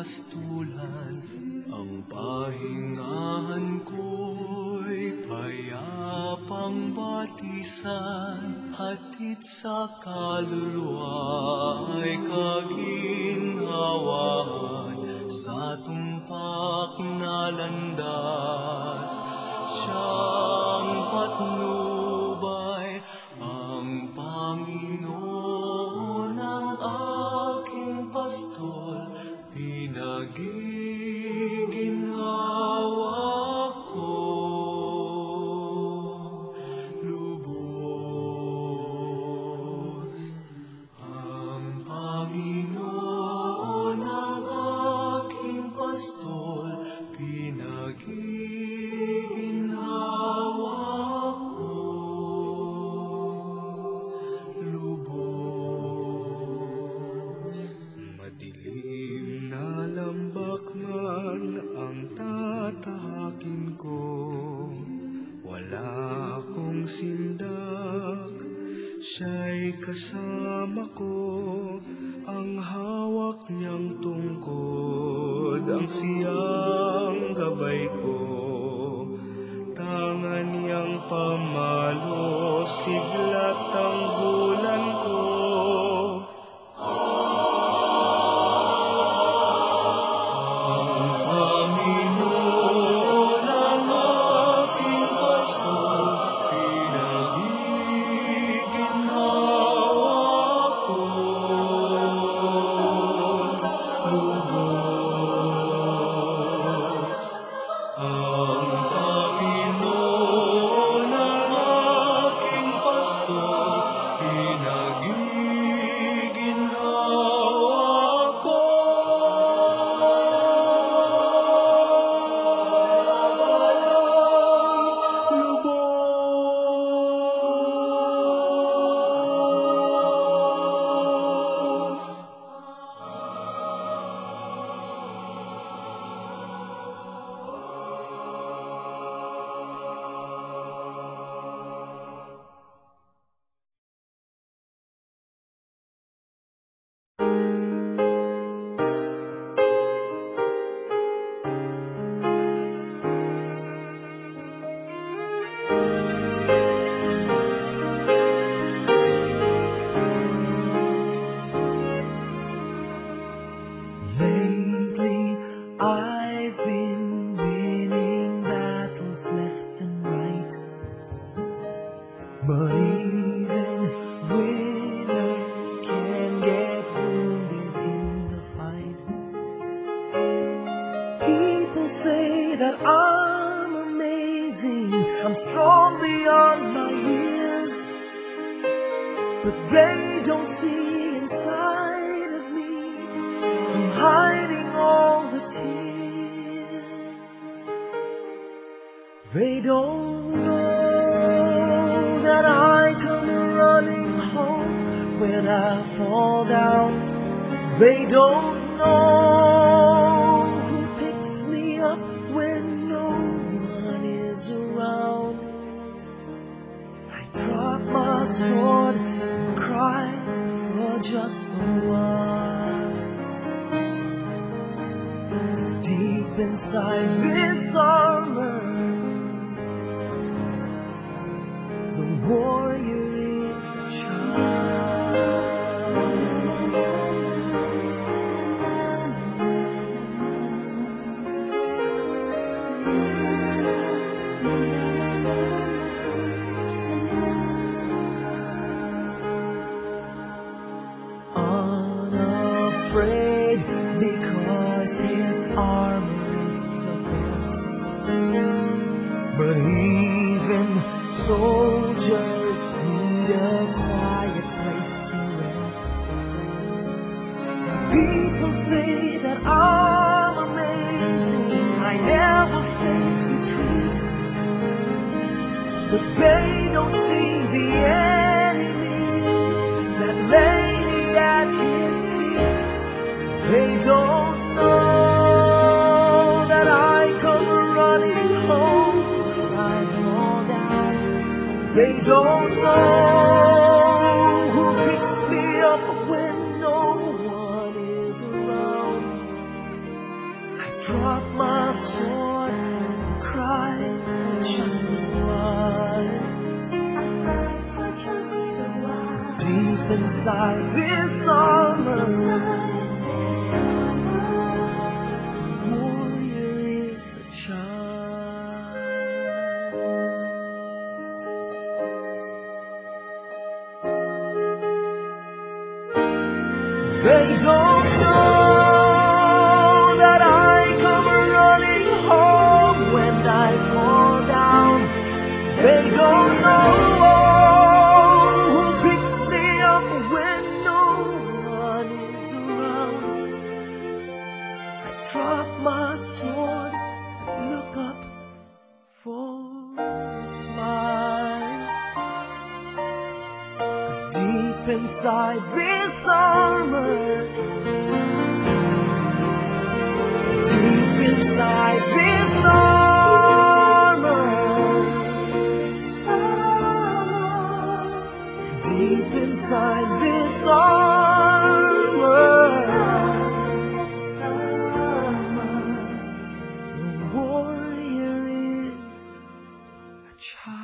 pastulan, ang pahingahan ko'y payapang batisan, hatid sa kaluluwa ay kaginhawahan, sa tumpak na landas, siyang patnubay, ang Panginoon ang aking pastol, pinagiginhawa ko lubos. Ang Panginoon ang aking pastol, pinagiginhawa ko lubos. Madilim na lambak man ang tatahakin ko, wala akong sindak, siya'y kasama ko, ang hawak niyang tungkod, ang siyang gabay ko, tangan niyang pamalo, siglat ang bulan ko. Lately, I've been winning battles left and right, but even winners can get wounded in the fight. People say that I'm amazing, I'm strong beyond my years, but they don't see inside of me. I'm hiding all the tears. They don't know that I come running home when I fall down. They don't know who picks me up when no one is around. I drop my sword and cry for just a while. Deep inside this armor, the warrior is a unafraid because his armor is the best. But even soldiers need a quiet but they don't see the enemies that lay at his feet. They don't know that I come running home when I fall down. They don't know who picks me up when no one is around. I drop my sword and cry for just a while. I cry for just a while. 'Cause deep inside this armor, the warrior is a child. They don't know that I come running home when I fall down. They don't know who picks me up when no one is around. I drop my sword and look up for a smile. 'Cause deep inside this armor, deep inside this armor, deep inside this armor, the warrior is a child.